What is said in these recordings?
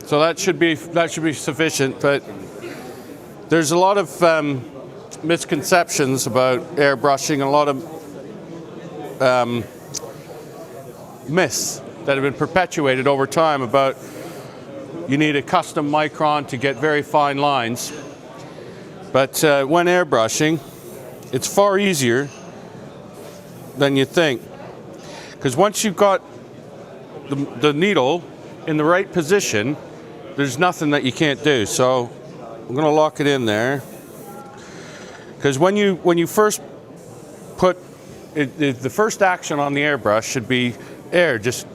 So that should be sufficient, but there's a lot of misconceptions about airbrushing, and a lot of myths that have been perpetuated over time about you need a custom micron to get very fine lines. But when airbrushing, it's far easier than you think, because once you've got the needle in the right position, there's nothing that you can't do. So I'm going to lock it in there, because when you first put it, the first action on the airbrush should be air, just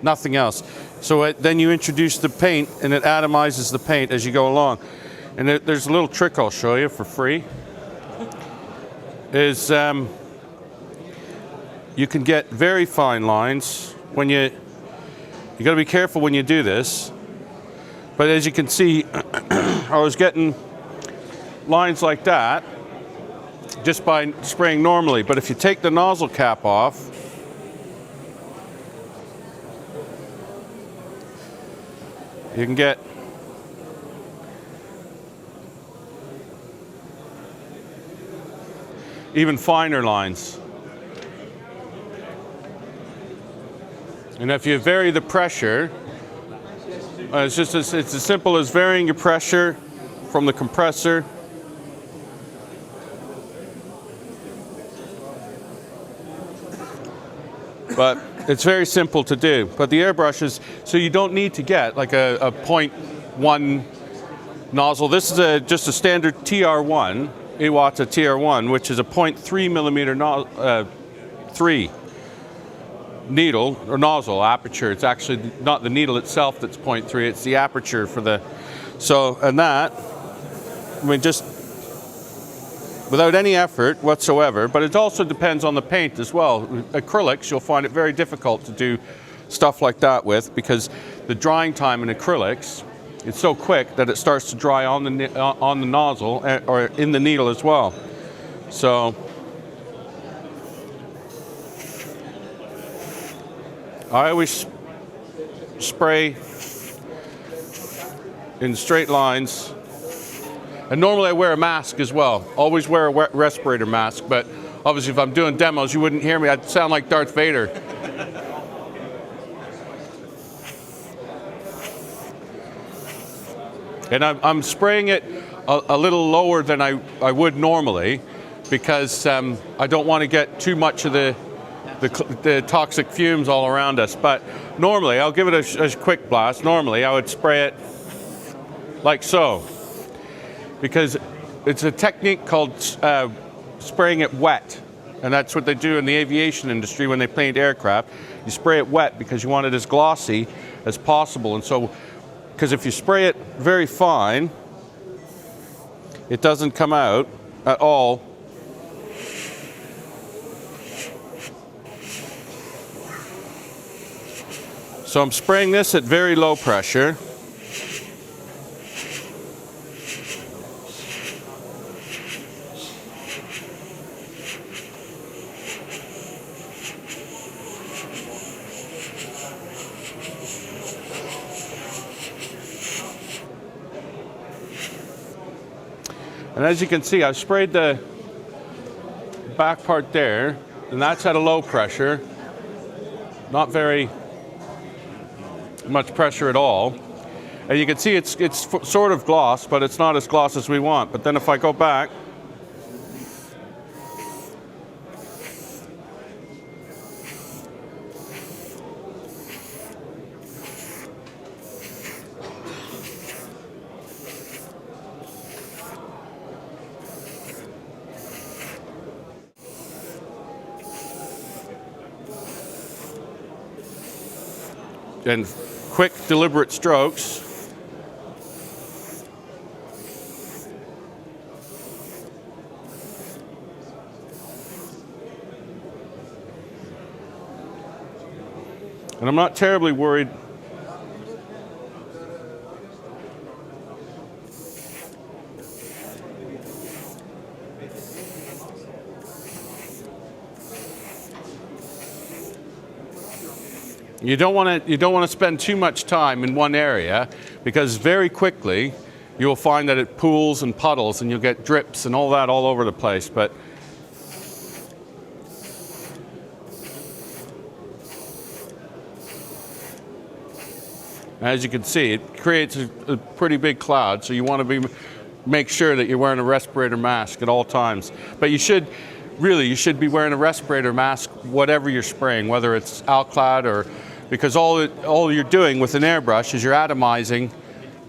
nothing else. So then you introduce the paint, and it atomizes the paint as you go along. And there's a little trick I'll show you for free. Is you can get very fine lines when you got to be careful when you do this. But as you can see, I was getting lines like that just by spraying normally. But if you take the nozzle cap off, you can get even finer lines. And if you vary the pressure, it's as simple as varying your pressure from the compressor. But it's very simple to do. But the airbrush is, so you don't need to get like a 0.1 nozzle. This is just a standard TR1, Iwata TR1, which is a 0.3 millimeter 3 needle or nozzle aperture. It's actually not the needle itself that's 0.3, it's the aperture for the, so, and that, I mean, just without any effort whatsoever. But it also depends on the paint as well. Acrylics, you'll find it very difficult to do stuff like that with, because the drying time in acrylics, it's so quick that it starts to dry on the nozzle or in the needle as well. So I always spray in straight lines, and normally I wear a mask as well. Always wear a respirator mask, but obviously if I'm doing demos, you wouldn't hear me. I'd sound like Darth Vader. And I'm spraying it a little lower than I would normally, because I don't want to get too much of the toxic fumes all around us. But normally, I'll give it a quick blast. Normally, I would spray it like so, because it's a technique called spraying it wet. And that's what they do in the aviation industry when they paint aircraft. You spray it wet because you want it as glossy as possible. And so, because if you spray it very fine, it doesn't come out at all. So I'm spraying this at very low pressure. And as you can see, I've sprayed the back part there, and that's at a low pressure. Not very much pressure at all. And you can see it's sort of gloss, but it's not as gloss as we want. But then if I go back, and quick, deliberate strokes. And I'm not terribly worried . You don't want to spend too much time in one area, because very quickly you'll find that it pools and puddles and you'll get drips and all that all over the place. But as you can see, it creates a pretty big cloud, so you want to make sure that you're wearing a respirator mask at all times. But you should be wearing a respirator mask whatever you're spraying, whether it's Alclad or, because all you're doing with an airbrush is you're atomizing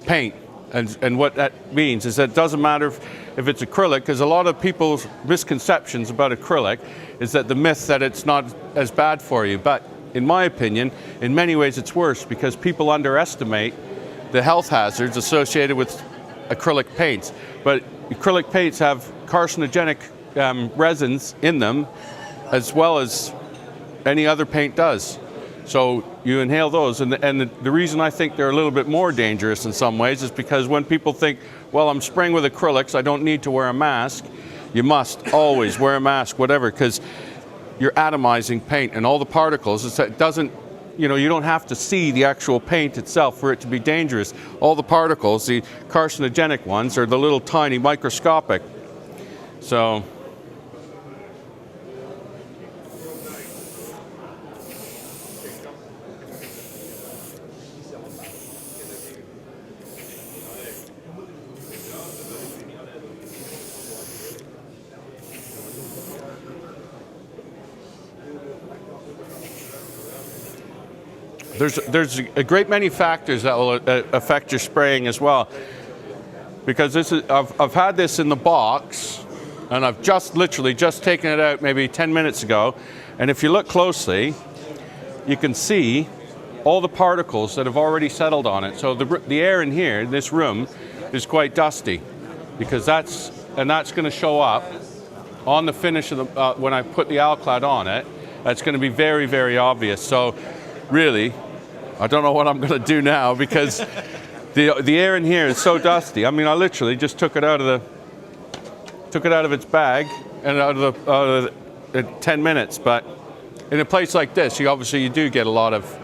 paint. And what that means is that it doesn't matter if it's acrylic, because a lot of people's misconceptions about acrylic is that the myth that it's not as bad for you. But in my opinion, in many ways it's worse, because people underestimate the health hazards associated with acrylic paints. But acrylic paints have carcinogenic resins in them, as well as any other paint does. So you inhale those, and the reason I think they're a little bit more dangerous in some ways is because when people think, well, I'm spraying with acrylics, I don't need to wear a mask. You must always wear a mask, whatever, because you're atomizing paint, and all the particles, it doesn't, you don't have to see the actual paint itself for it to be dangerous. All the particles, the carcinogenic ones, are the little tiny microscopic. So there's a great many factors that will affect your spraying as well, because I've had this in the box, and I've literally just taken it out maybe 10 minutes ago, and if you look closely, you can see all the particles that have already settled on it. So the air in here, in this room, is quite dusty, because that's going to show up on the finish of the when I put the Alclad on it. That's going to be very, very obvious. So really, I don't know what I'm going to do now, because the air in here is so dusty. I mean, I literally just took it out of its bag and out of the 10 minutes. But in a place like this, you do get a lot of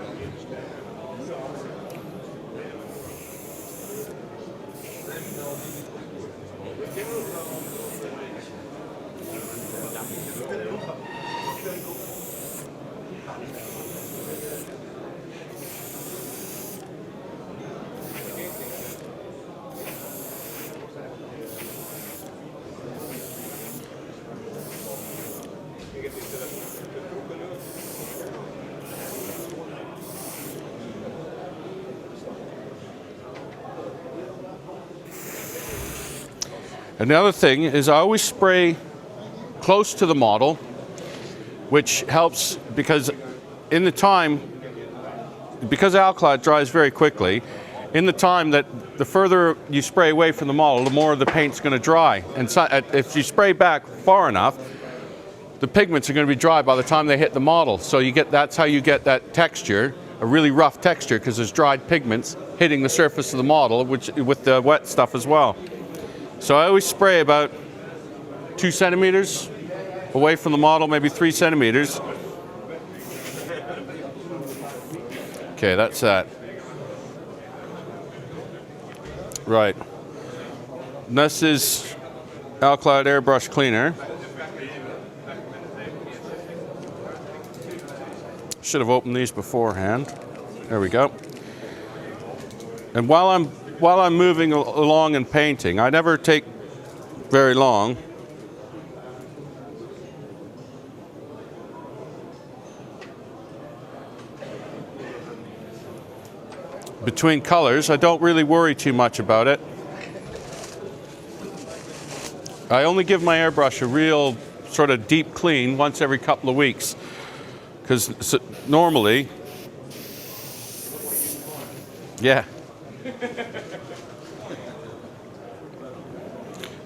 And the other thing is, I always spray close to the model, which helps because Alclad dries very quickly, in the time that the further you spray away from the model, the more the paint's going to dry. And so, if you spray back far enough, the pigments are going to be dry by the time they hit the model. So that's how you get that texture, a really rough texture, because there's dried pigments hitting the surface of the model, with the wet stuff as well. So I always spray about 2 centimeters away from the model, maybe 3 centimeters. Okay, that's that. Right. And this is Alclad Airbrush Cleaner. Should have opened these beforehand. There we go. And while I'm moving along and painting, I never take very long. Between colors, I don't really worry too much about it. I only give my airbrush a real sort of deep clean once every couple of weeks, because normally, yeah.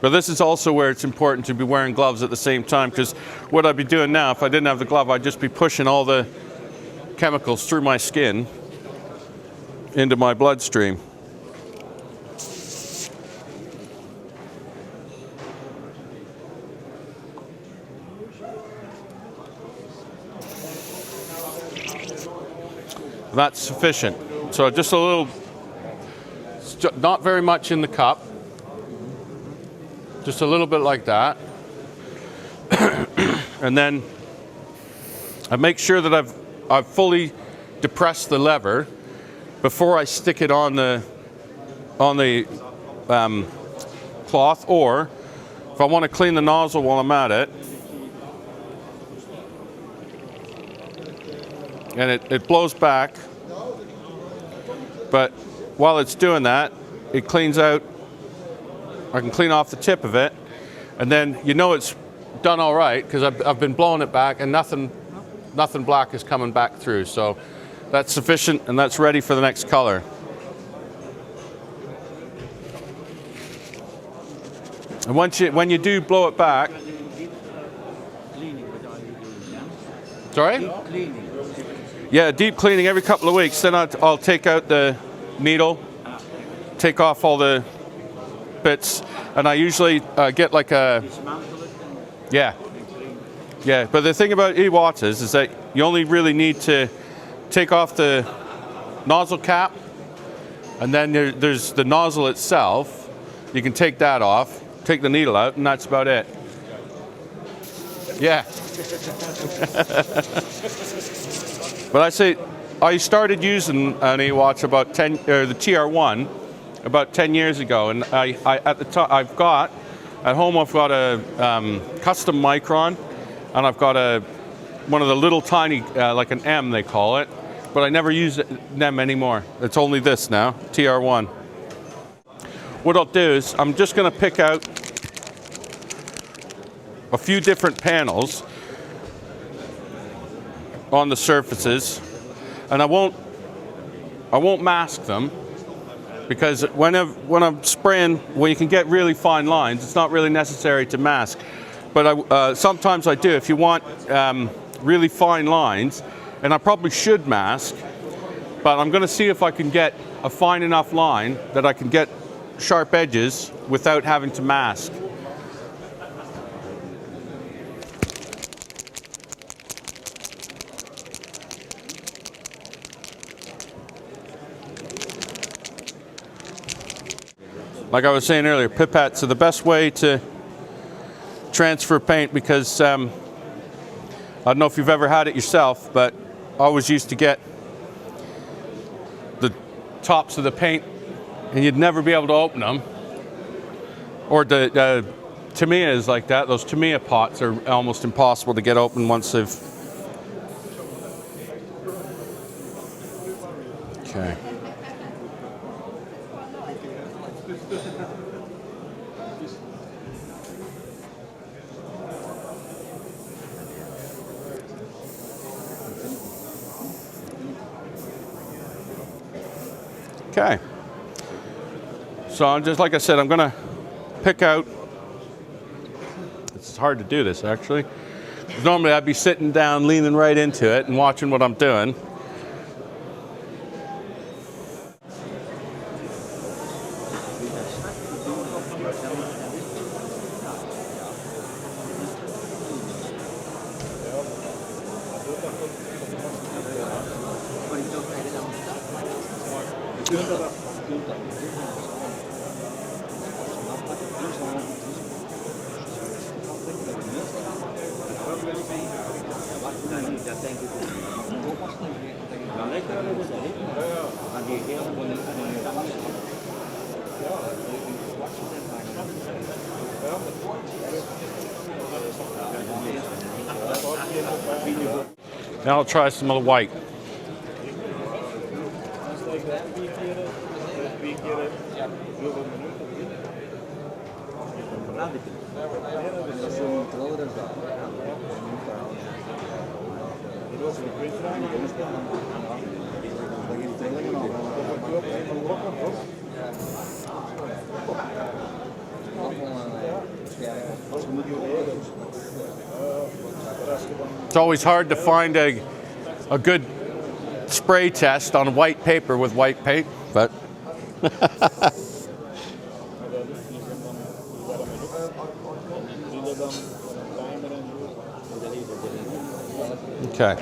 But this is also where it's important to be wearing gloves at the same time, because what I'd be doing now, if I didn't have the glove, I'd just be pushing all the chemicals through my skin into my bloodstream. That's sufficient. So just a little, not very much in the cup. Just a little bit like that. And then I make sure that I've fully depressed the lever before I stick it on the cloth, or if I want to clean the nozzle while I'm at it, and it blows back, but while it's doing that, it cleans out. I can clean off the tip of it, and then you know it's done all right because I've been blowing it back, and nothing black is coming back through. So that's sufficient, and that's ready for the next color. And when you do blow it back, sorry? Yeah, deep cleaning every couple of weeks. Then I'll take out the needle, take off all the bits, and I usually get like a, yeah. But the thing about e-watts is that you only really need to take off the nozzle cap, and then there's the nozzle itself. You can take that off, take the needle out, and that's about it. Yeah. But I say I started using an e-watts about the TR1 about 10 years ago, and I at the time I've got at home a custom micron, and I've got one of the little tiny like an M they call it, but I never use them anymore. It's only this now, TR1. What I'll do is I'm just going to pick out a few different panels on the surfaces, and I won't mask them, because when I'm spraying, when you can get really fine lines, it's not really necessary to mask. But sometimes I do. If you want really fine lines, and I probably should mask, but I'm going to see if I can get a fine enough line that I can get sharp edges without having to mask. Like I was saying earlier, pipettes are the best way to transfer paint, because I don't know if you've ever had it yourself, but I always used to get the tops of the paint and you'd never be able to open them. Or the Tamiya's like that. Those Tamiya pots are almost impossible to get open once they've... Okay. Okay, so I'm just, like I said, I'm going to pick out, it's hard to do this actually, normally I'd be sitting down leaning right into it and watching what I'm doing. Now I'll try some of the white. It's always hard to find a good spray test on white paper with white paint, but okay.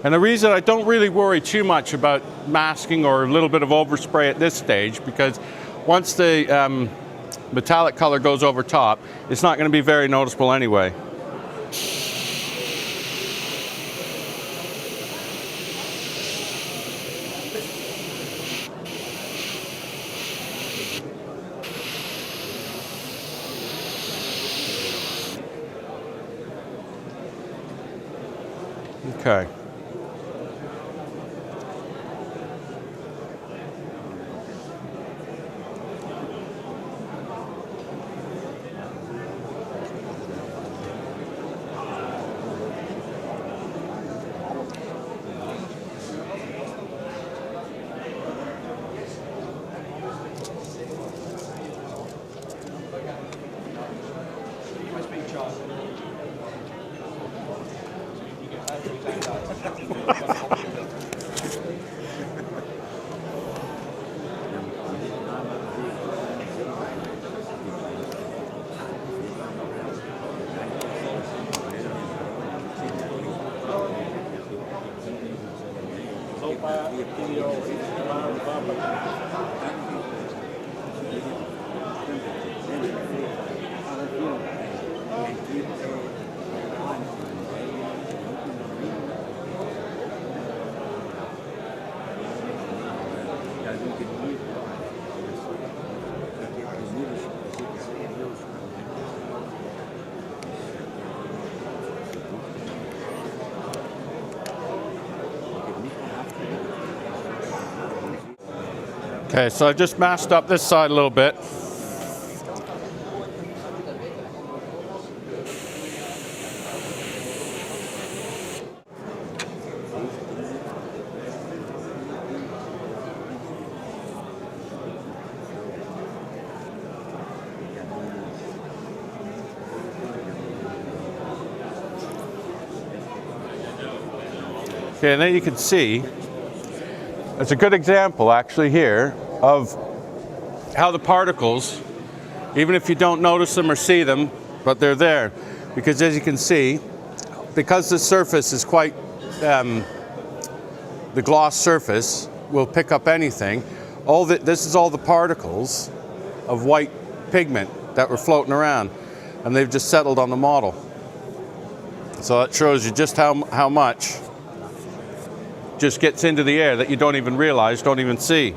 And the reason I don't really worry too much about masking or a little bit of overspray at this stage, because once the metallic color goes over top, it's not going to be very noticeable anyway. Okay. Okay, so I just masked up this side a little bit. Okay, and then you can see, it's a good example actually here of how the particles, even if you don't notice them or see them, but they're there. Because as you can see, because the surface is quite, the gloss surface will pick up anything. This is all the particles of white pigment that were floating around, and they've just settled on the model. So that shows you just how much just gets into the air that you don't even realize, don't even see.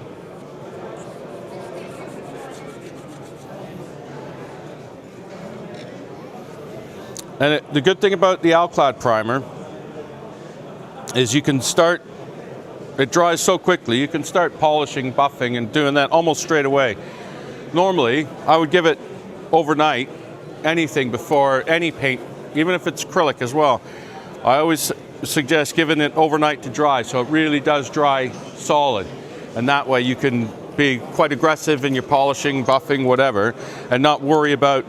And the good thing about the Alclad primer is you can start, it dries so quickly, you can start polishing, buffing, and doing that almost straight away. Normally, I would give it overnight, anything before any paint, even if it's acrylic as well. I always suggest giving it overnight to dry, so it really does dry solid. And that way you can be quite aggressive in your polishing, buffing, whatever, and not worry about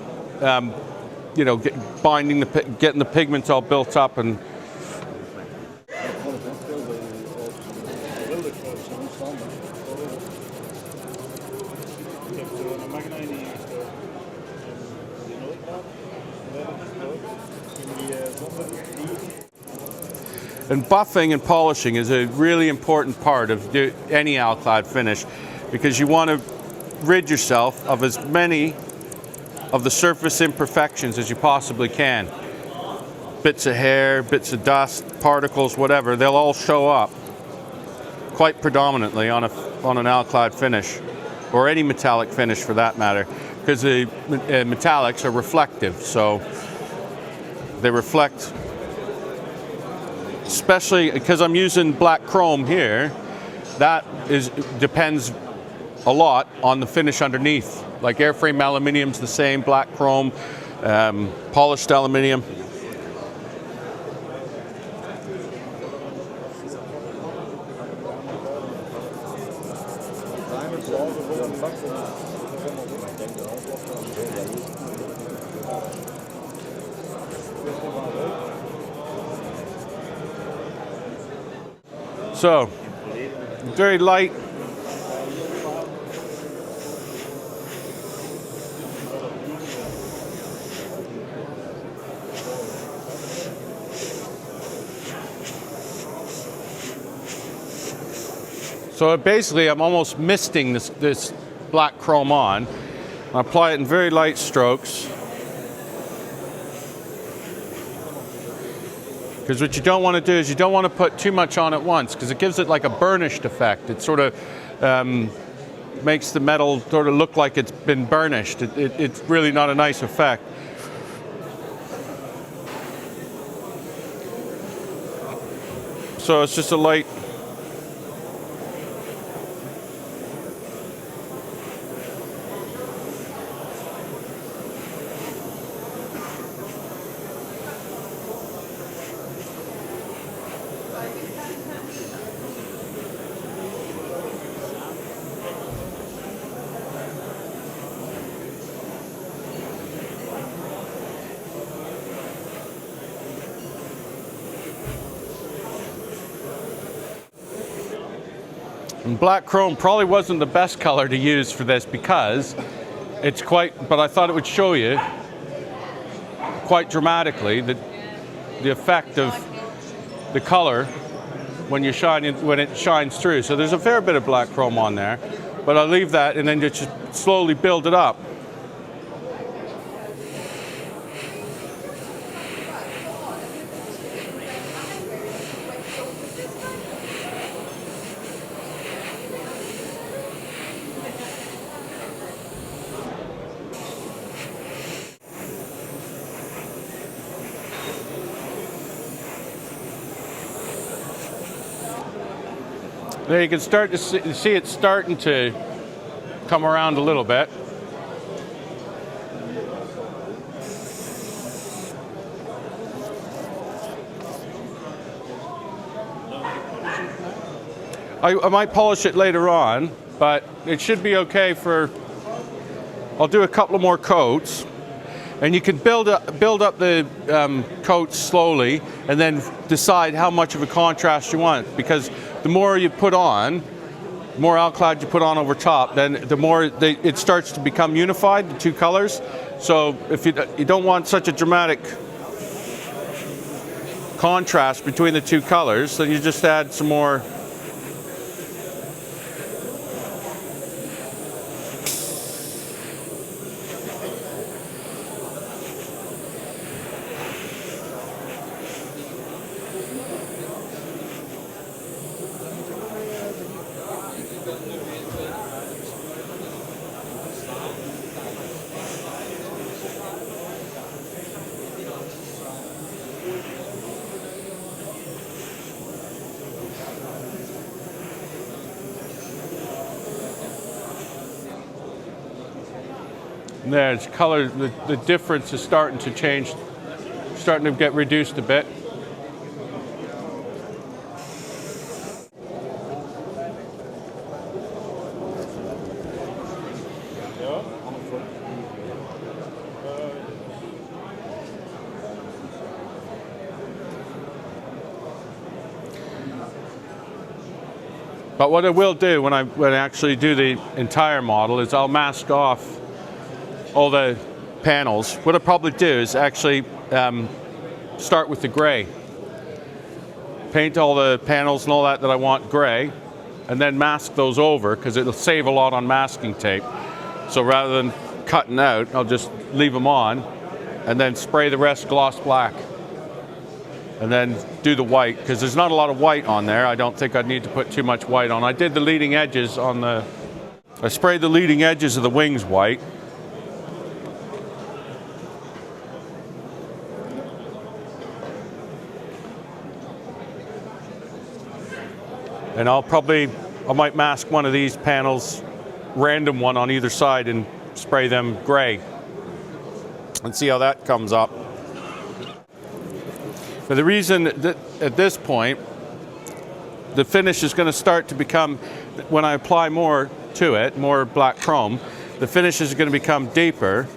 you know, getting the pigments all built up. And buffing and polishing is a really important part of any Alclad finish, because you want to rid yourself of as many of the surface imperfections as you possibly can. Bits of hair, bits of dust, particles, whatever, they'll all show up quite predominantly on an Alclad finish, or any metallic finish for that matter, because the metallics are reflective. So They reflect, especially because I'm using black chrome here, that depends a lot on the finish underneath. Like airframe aluminium's the same, black chrome, polished aluminium. So, very light. So basically I'm almost misting this black chrome on. I apply it in very light strokes. Because what you don't want to do is you don't want to put too much on at once, because it gives it like a burnished effect. It sort of makes the metal sort of look like it's been burnished. It's really not a nice effect. So it's just a light. And black chrome probably wasn't the best color to use for this because it's quite, but I thought it would show you quite dramatically the effect of the color when it shines through. So there's a fair bit of black chrome on there, but I'll leave that and then just slowly build it up. There you can start to see it starting to come around a little bit. I might polish it later on, but it should be okay for, I'll do a couple of more coats. And you can build up the coats slowly and then decide how much of a contrast you want, because the more you put on, the more alclad you put on over top, then the more it starts to become unified, the two colors. So if you don't want such a dramatic contrast between the two colors, then you just add some more . There's color, the difference is starting to change, starting to get reduced a bit. But what I will do when I actually do the entire model is I'll mask off all the panels. What I'll probably do is actually start with the gray. Paint all the panels and all that I want gray, and then mask those over, because it'll save a lot on masking tape. So rather than cutting out, I'll just leave them on and then spray the rest gloss black. And then do the white, because there's not a lot of white on there. I don't think I'd need to put too much white on. I did the leading edges on I sprayed the leading edges of the wings white. And I might mask one of these panels, random one on either side, and spray them gray and see how that comes up. But the reason that at this point the finish is going to start to become, when I apply more to it, more black chrome, the finish is going to become deeper,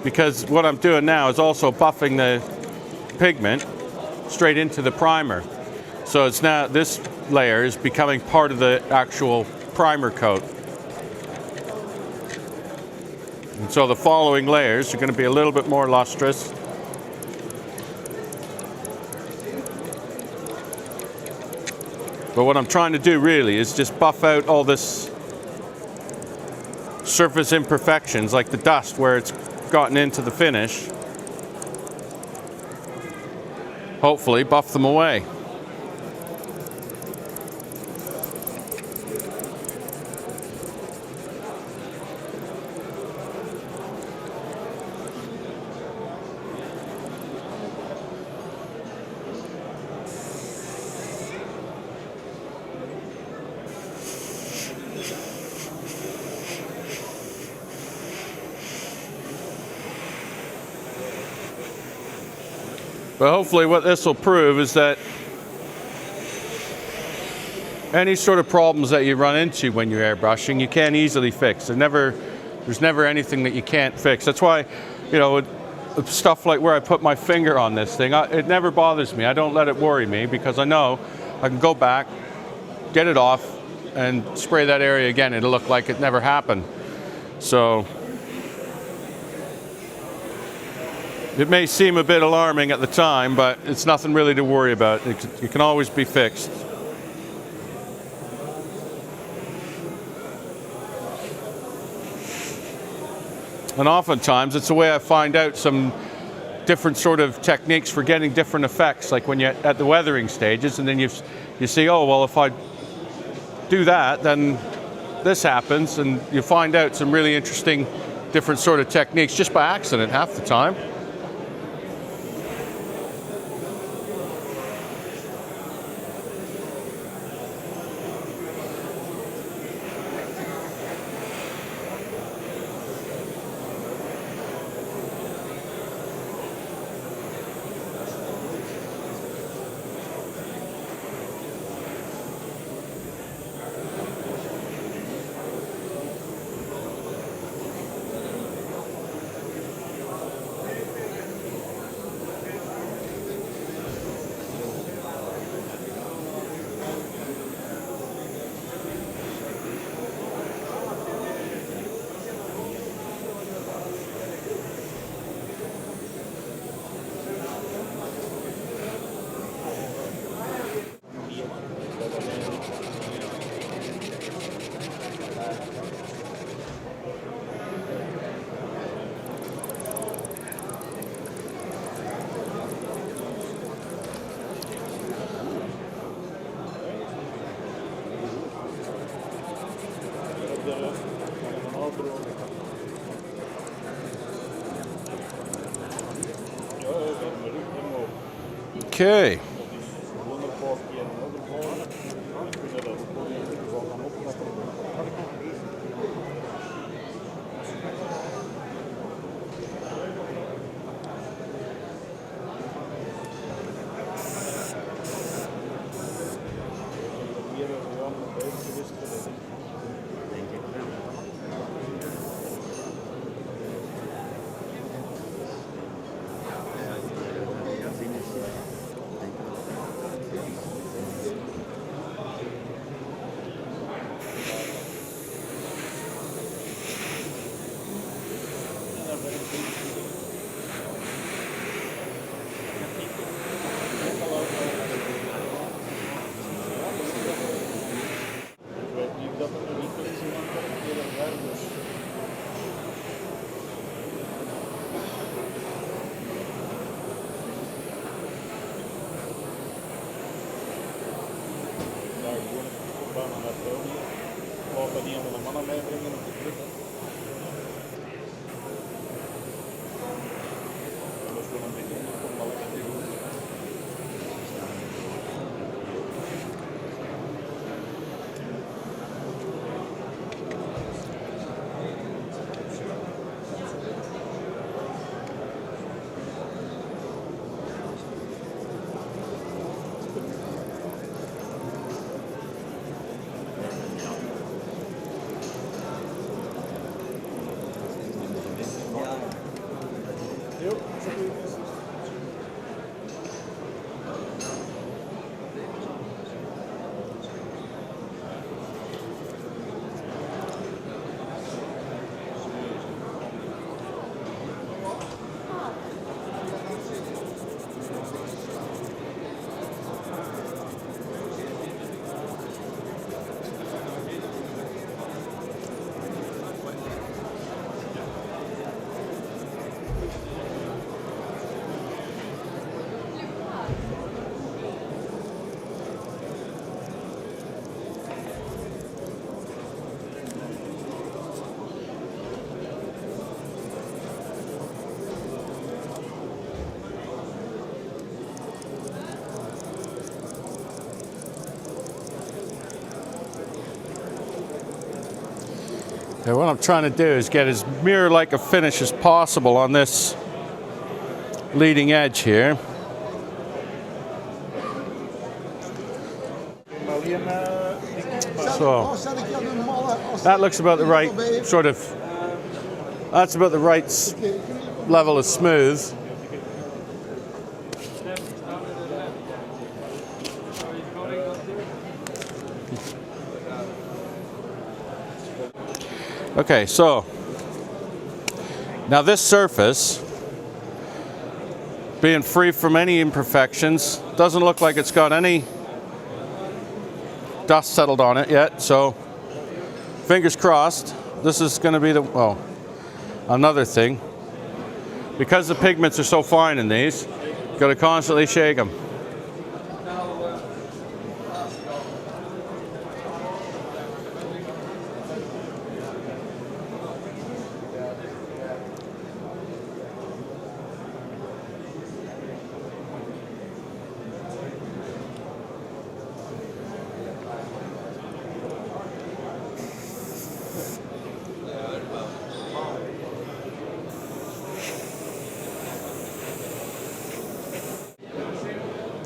because what I'm doing now is also buffing the pigment straight into the primer. So it's now, this layer is becoming part of the actual primer coat. And so the following layers are going to be a little bit more lustrous. But what I'm trying to do really is just buff out all this surface imperfections, like the dust where it's gotten into the finish. Hopefully buff them away. But hopefully what this will prove is that any sort of problems that you run into when you're airbrushing, you can easily fix. There's never anything that you can't fix. That's why, you know, stuff like where I put my finger on this thing, it never bothers me. I don't let it worry me, because I know I can go back, get it off, and spray that area again. It'll look like it never happened. So it may seem a bit alarming at the time, but it's nothing really to worry about. It can always be fixed. And oftentimes, it's the way I find out some different sort of techniques for getting different effects, like when you're at the weathering stages, and then you see, oh, well, if I do that, then this happens, and you find out some really interesting different sort of techniques just by accident half the time. Okay. Okay, what I'm trying to do is get as mirror-like a finish as possible on this leading edge here. So that looks about the right sort of, that's about the right level of smooth. Okay, so now this surface, being free from any imperfections, doesn't look like it's got any dust settled on it yet, so fingers crossed. This is going to be the, well, another thing. Because the pigments are so fine in these, you've got to constantly shake them.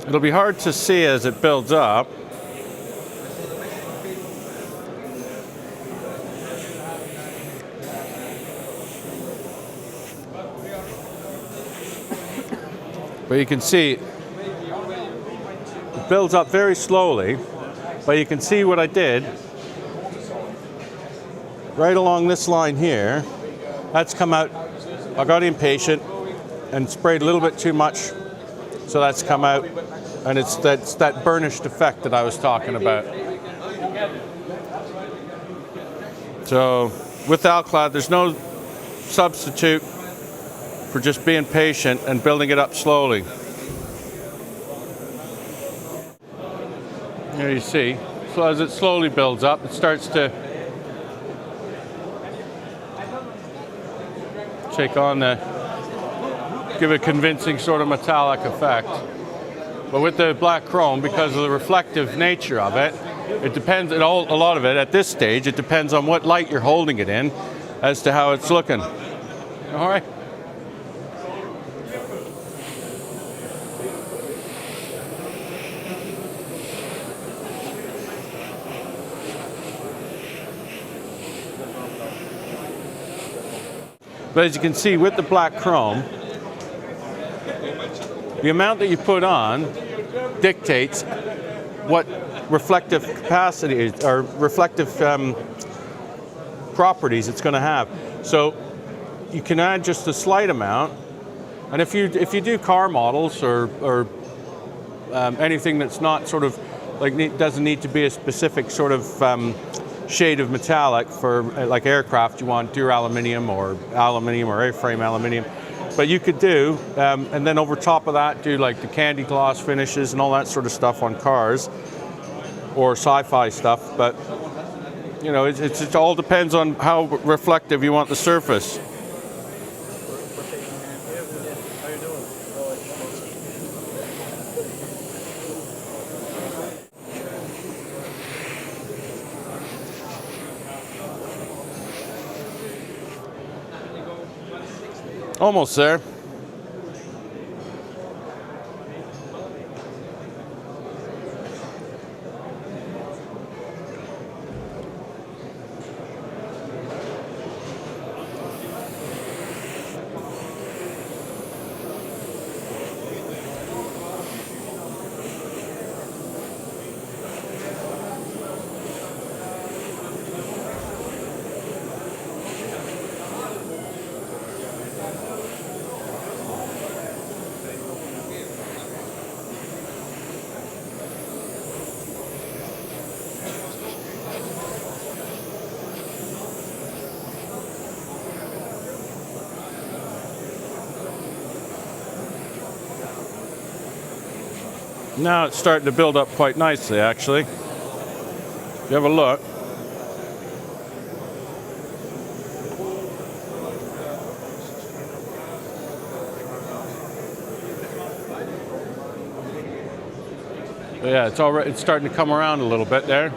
It'll be hard to see as it builds up. But you can see it builds up very slowly, but you can see what I did right along this line here. That's come out. I got impatient and sprayed a little bit too much, so that's come out, and it's that burnished effect that I was talking about. So with Alclad, there's no substitute for just being patient and building it up slowly. There you see. So as it slowly builds up, it starts to take on give a convincing sort of metallic effect. But with the black chrome, because of the reflective nature of it, it depends, a lot of it at this stage, it depends on what light you're holding it in as to how it's looking. All right. But as you can see with the black chrome, the amount that you put on dictates what reflective capacity is, or reflective properties it's going to have. So you can add just a slight amount, and if you do car models or anything that's not sort of like doesn't need to be a specific sort of shade of metallic for like aircraft, you want duraluminum or airframe aluminium. But you could do, and then over top of that, do like the candy gloss finishes and all that sort of stuff on cars, or sci-fi stuff. But you know, it all depends on how reflective you want the surface. Almost there. Now it's starting to build up quite nicely, actually. If you have a look. But yeah, it's starting to come around a little bit there.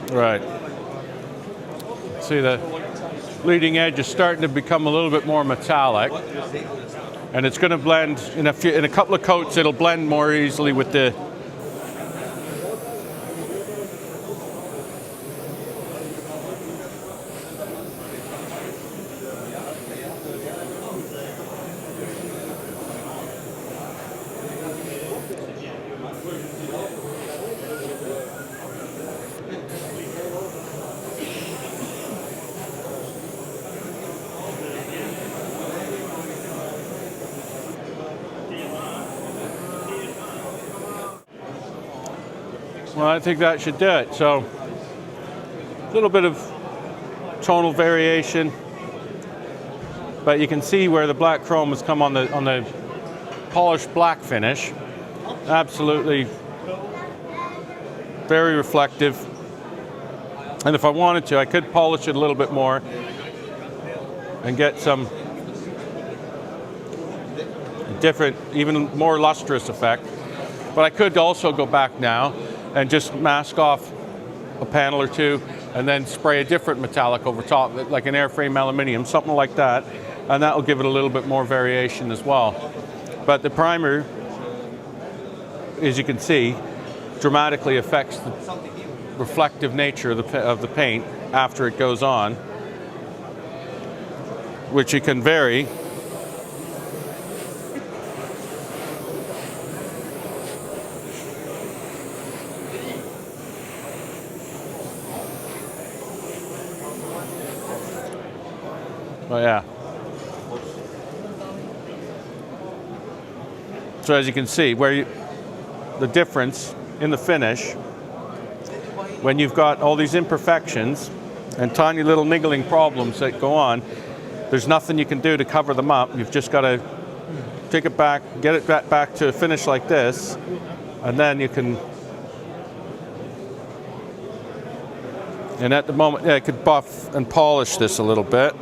Right. See, the leading edge is starting to become a little bit more metallic, and it's going to blend in a couple of coats. It'll blend more easily with the. Well, I think that should do it. So, a little bit of tonal variation, but you can see where the black chrome has come on the polished black finish. Absolutely very reflective. And if I wanted to, I could polish it a little bit more and get some different, even more lustrous effect. But I could also go back now and just mask off a panel or two and then spray a different metallic over top, like an airframe aluminium, something like that, and that will give it a little bit more variation as well. But the primer, as you can see, dramatically affects the reflective nature of the paint after it goes on, which you can vary. Oh yeah. So as you can see, the difference in the finish, when you've got all these imperfections and tiny little niggling problems that go on, there's nothing you can do to cover them up. You've just got to take it back, get it back to a finish like this, and then you can. And at the moment, yeah, I could buff and polish this a little bit.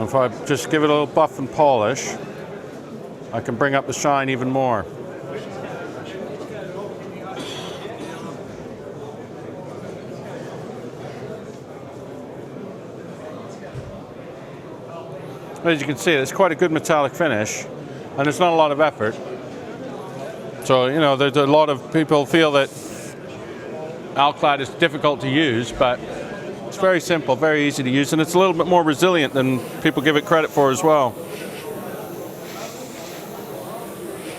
If I just give it a little buff and polish, I can bring up the shine even more. As you can see, it's quite a good metallic finish, and it's not a lot of effort. So, you know, there's a lot of people feel that Alclad is difficult to use, but it's very simple, very easy to use, and it's a little bit more resilient than people give it credit for as well.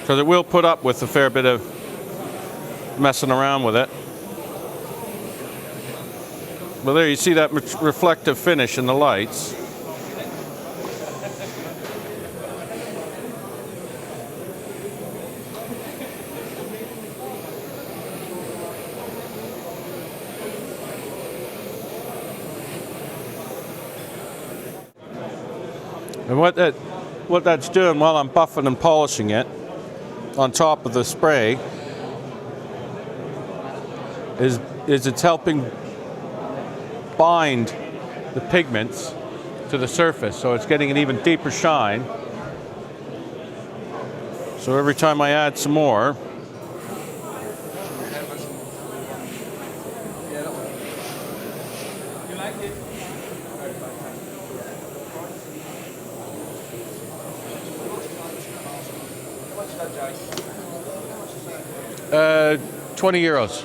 Because it will put up with a fair bit of messing around with it. Well, there you see that reflective finish in the lights. And what that's doing while I'm buffing and polishing it on top of the spray is it's helping bind the pigments to the surface, so it's getting an even deeper shine. So every time I add some more, €20.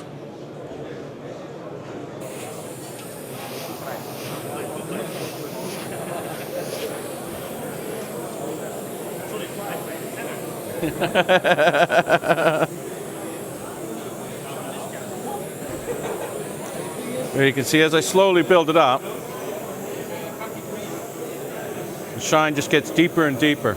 There you can see as I slowly build it up, the shine just gets deeper and deeper.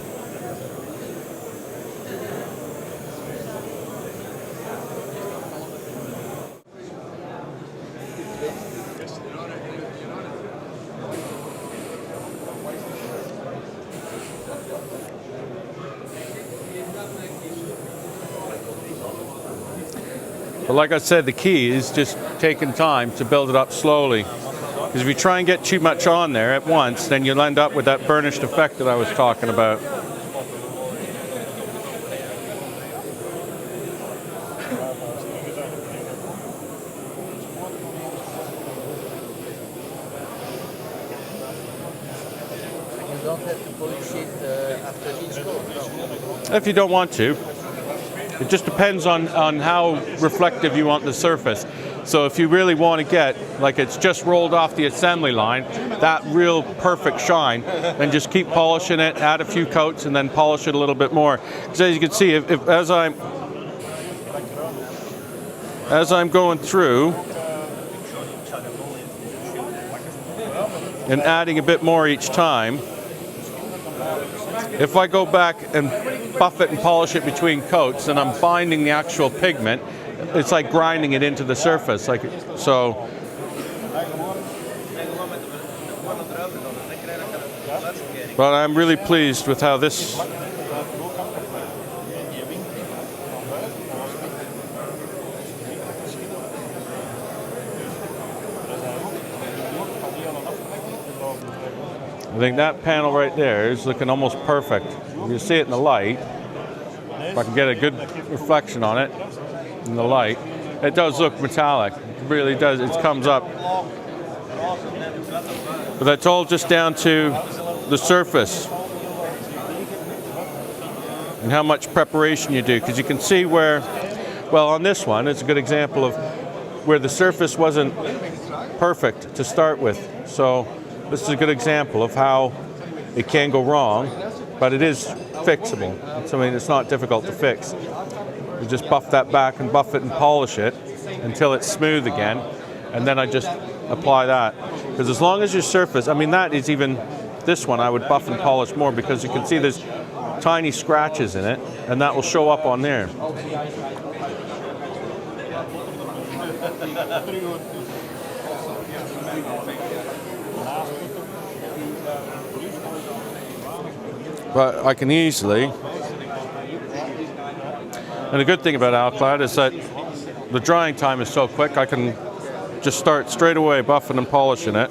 But like I said, the key is just taking time to build it up slowly. Because if you try and get too much on there at once, then you'll end up with that burnished effect that I was talking about. You don't have to polish it after each coat, no? If you don't want to. It just depends on how reflective you want the surface. So if you really want to get, like it's just rolled off the assembly line, that real perfect shine, then just keep polishing it, add a few coats, and then polish it a little bit more. Because as you can see, as I'm going through and adding a bit more each time, if I go back and buff it and polish it between coats, and I'm binding the actual pigment, it's like grinding it into the surface. So. But I'm really pleased with how this. I think that panel right there is looking almost perfect. You see it in the light. If I can get a good reflection on it in the light, it does look metallic. It really does. It comes up. But that's all just down to the surface and how much preparation you do. Because you can see where, well, on this one, it's a good example of where the surface wasn't perfect to start with. So this is a good example of how it can go wrong, but it is fixable. So, I mean, it's not difficult to fix. You just buff that back and buff it and polish it until it's smooth again, and then I just apply that. Because as long as your surface, I mean, that is even, this one I would buff and polish more, because you can see there's tiny scratches in it, and that will show up on there. But I can easily, and the good thing about Alclad is that the drying time is so quick, I can just start straight away buffing and polishing it.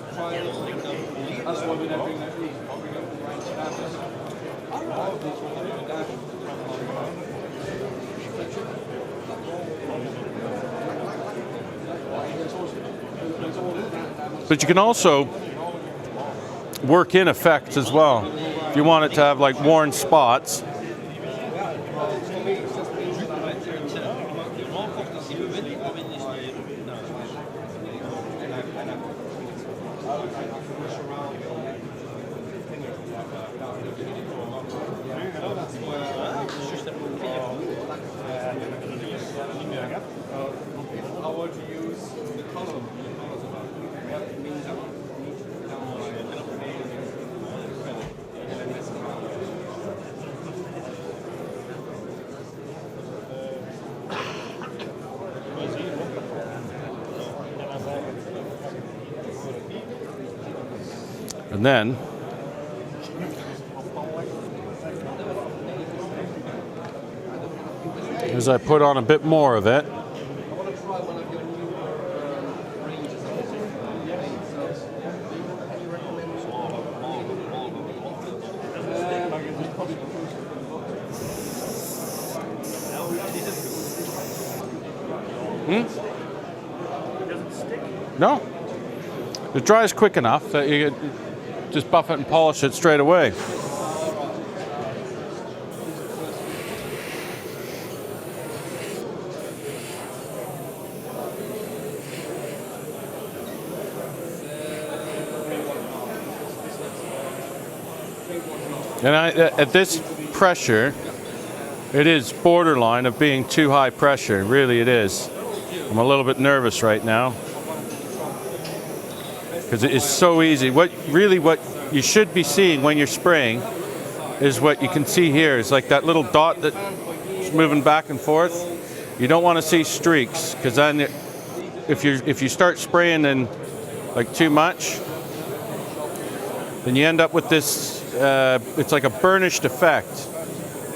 But you can also work in effects as well. If you want it to have like worn spots, and then as I put on a bit more of it, no, it dries quick enough that you just buff it and polish it straight away. And at this pressure, it is borderline of being too high pressure. Really, it is. I'm a little bit nervous right now because it is so easy. What you should be seeing when you're spraying is what you can see here. It's like that little dot that's moving back and forth. You don't want to see streaks, because then if you start spraying in like too much, then you end up with this. It's like a burnished effect.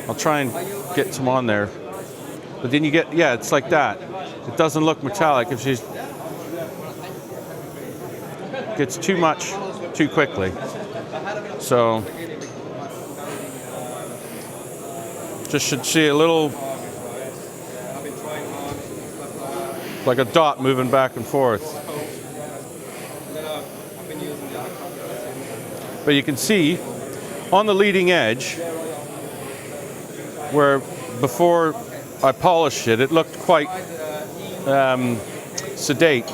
I'll try and get some on there. But then you get, yeah, it's like that. it doesn't look metallic if she gets too much too quickly. So just should see a little, like a dot moving back and forth. But you can see on the leading edge where before I polished it, it looked quite sedate.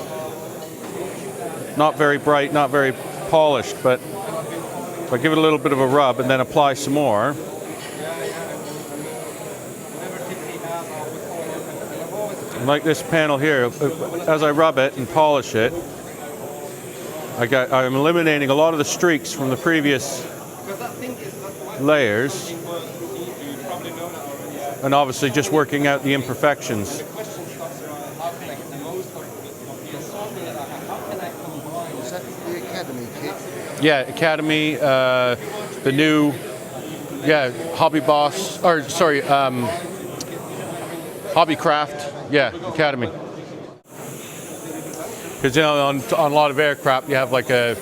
Not very bright, not very polished, but if I give it a little bit of a rub and then apply some more, like this panel here, as I rub it and polish it, I'm eliminating a lot of the streaks from the previous layers, and obviously just working out the imperfections. Is that the Academy kit? Yeah, Academy, the new, yeah, Hobby Boss, or sorry, Hobby Craft, yeah, Academy. Because you know, on a lot of aircraft, you have like a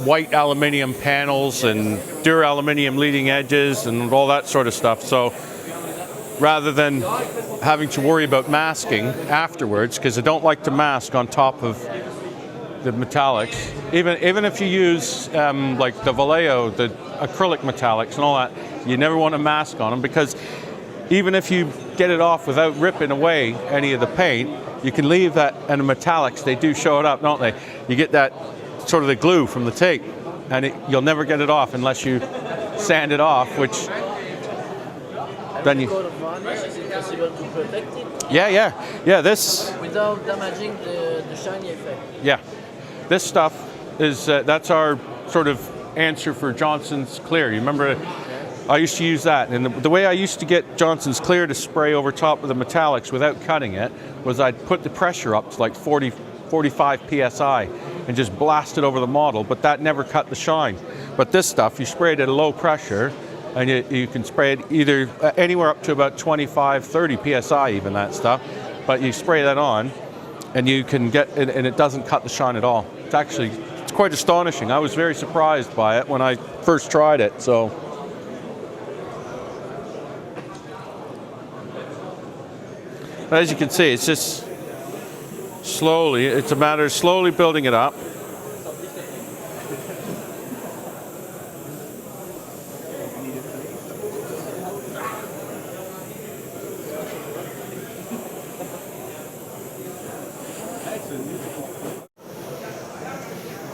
white aluminium panels and dura-aluminium leading edges and all that sort of stuff. So rather than having to worry about masking afterwards, because I don't like to mask on top of the metallics, even if you use like the Vallejo, the acrylic metallics and all that, you never want to mask on them, because even if you get it off without ripping away any of the paint, you can leave that, and the metallics, they do show it up, don't they? You get that sort of the glue from the tape, and you'll never get it off unless you sand it off, which then you... Coat of varnish, is it possible to protect it? Yeah, this... Without damaging the shiny effect? Yeah, this stuff is, that's our sort of answer for Johnson's Clear. You remember, I used to use that, and the way I used to get Johnson's Clear to spray over top of the metallics without cutting it was I'd put the pressure up to like 45 PSI and just blast it over the model, but that never cut the shine. But this stuff, you spray it at a low pressure, and you can spray it either anywhere up to about 25, 30 PSI even, that stuff. But you spray that on, and you can get, and it doesn't cut the shine at all. It's quite astonishing. I was very surprised by it when I first tried it, so. But as you can see, it's just slowly, it's a matter of slowly building it up.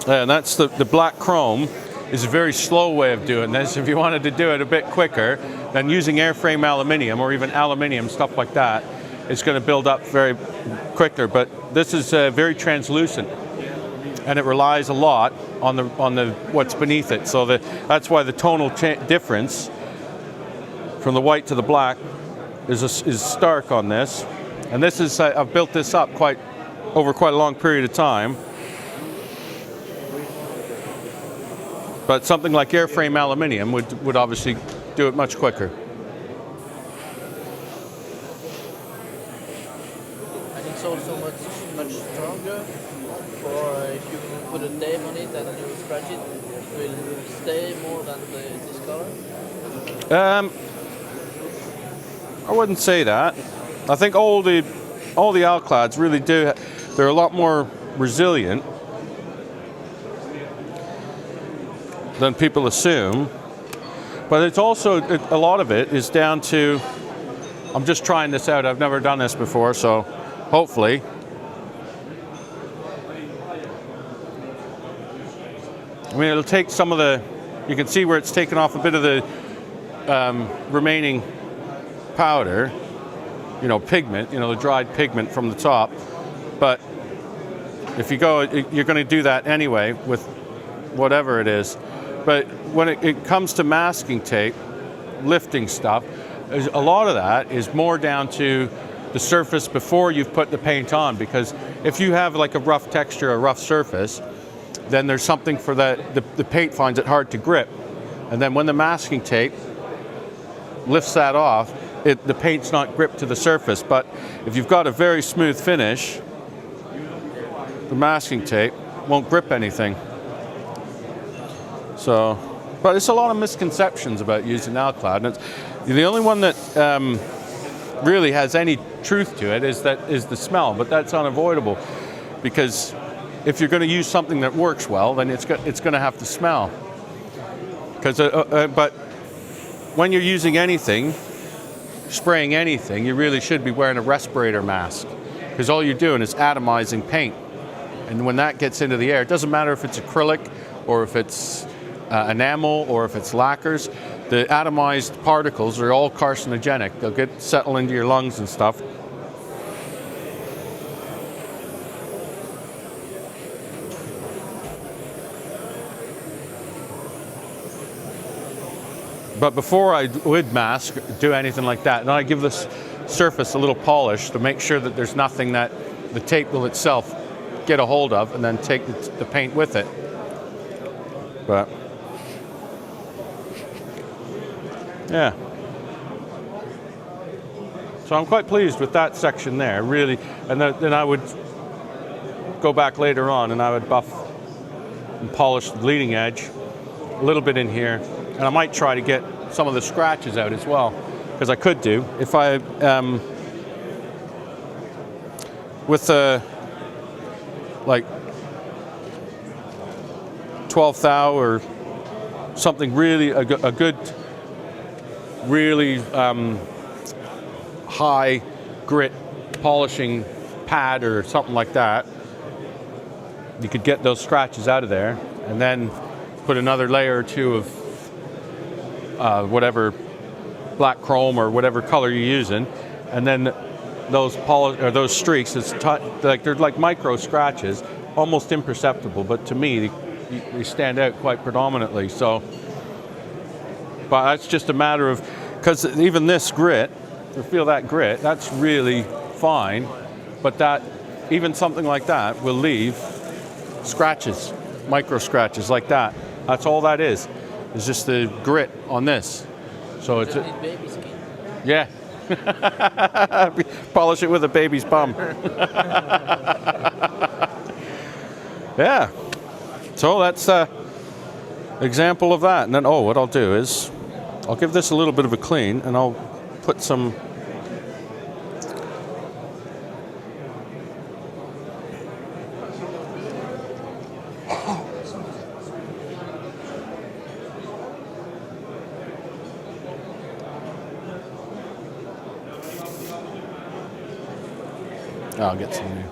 And that's the black chrome is a very slow way of doing this. If you wanted to do it a bit quicker, then using airframe aluminium or even aluminium, stuff like that, it's going to build up very quicker. But this is very translucent, and it relies a lot on the what's beneath it. So that's why the tonal difference from the white to the black is stark on this. And this is I've built this up over quite a long period of time. But something like airframe aluminium would obviously do it much quicker. And it's also much stronger, or if you put a tape on it and you scratch it, it will stay more than this color? I wouldn't say that. I think all the Alclads really do, they're a lot more resilient than people assume, but it's also, a lot of it is down to, I'm just trying this out, I've never done this before, so hopefully. I mean, it'll take some of the, you can see where it's taken off a bit of the remaining powder, pigment, the dried pigment from the top, but if you go, you're going to do that anyway with whatever it is. But when it comes to masking tape, lifting stuff, a lot of that is more down to the surface before you've put the paint on, because if you have like a rough texture, a rough surface, then there's something for that, the paint finds it hard to grip. And then when the masking tape lifts that off, the paint's not gripped to the surface. But if you've got a very smooth finish, the masking tape won't grip anything. So, but it's a lot of misconceptions about using Alclad. And the only one that really has any truth to it is the smell, but that's unavoidable, because if you're going to use something that works well, then it's going to have to smell. But when you're using anything, spraying anything, you really should be wearing a respirator mask, because all you're doing is atomizing paint. And when that gets into the air, it doesn't matter if it's acrylic or if it's enamel or if it's lacquers, the atomized particles are all carcinogenic. They'll settle into your lungs and stuff. But before I would mask, do anything like that, then I give this surface a little polish to make sure that there's nothing that the tape will itself get a hold of, and then take the paint with it. But yeah. So I'm quite pleased with that section there, really. And then I would go back later on and I would buff and polish the bleeding edge a little bit in here. And I might try to get some of the scratches out as well, because I could do. If I, with like 12th thou or something really, a good, really high grit polishing pad or something like that, you could get those scratches out of there, and then put another layer or two of whatever black chrome or whatever color you're using, and then those streaks, they're like micro scratches, almost imperceptible, but to me they stand out quite predominantly. So, but that's just a matter of, because even this grit, you feel that grit, that's really fine, but that even something like that will leave scratches, micro scratches like that. That's all that is. It's just the grit on this. So it's baby skin. Yeah. Polish it with a baby's bum. Yeah. So that's an example of that. And then, what I'll do is I'll give this a little bit of a clean, and I'll put some I'll get some new.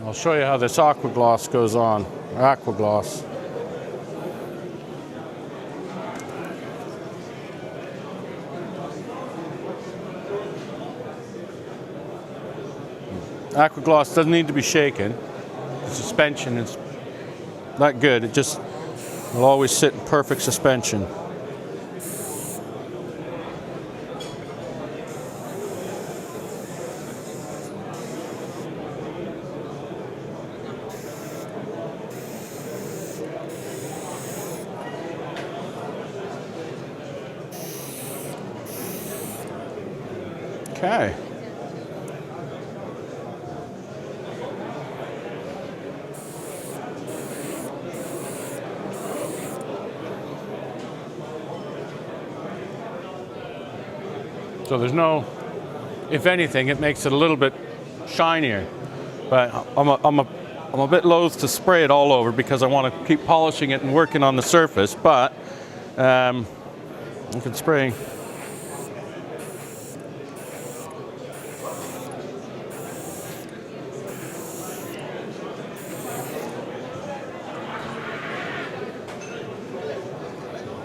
I'll show you how this aqua gloss goes on. Aqua gloss. Aqua gloss doesn't need to be shaken. The suspension is not good. It just will always sit in perfect suspension. Okay. So there's no, if anything, it makes it a little bit shinier. But I'm a bit loath to spray it all over because I want to keep polishing it and working on the surface. But you can spray.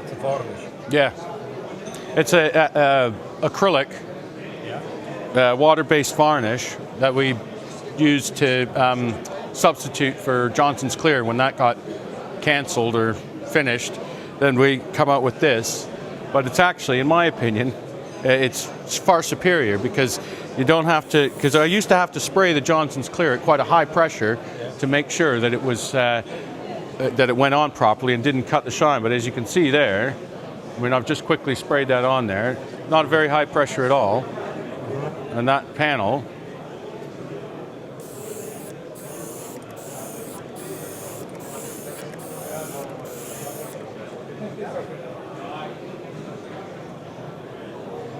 It's a varnish. Yeah. It's a acrylic, water-based varnish that we used to substitute for Johnson's Clear when that got canceled or finished. then we come out with this. But it's actually, in my opinion, it's far superior because you don't have to, because I used to have to spray the Johnson's Clear at quite a high pressure to make sure that it was, that it went on properly and didn't cut the shine. But as you can see there, I mean, I've just quickly sprayed that on there. Not a very high pressure at all. And that panel,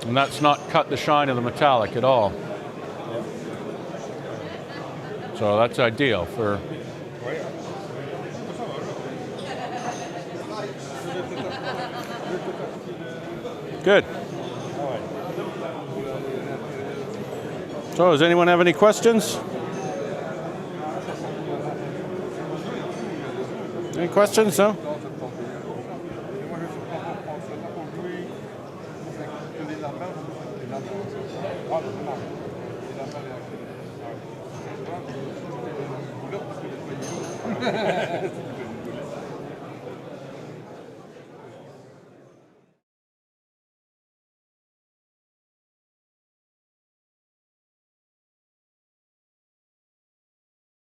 and that's not cut the shine of the metallic at all. So that's ideal for... Good. So does anyone have any questions? Any questions? No?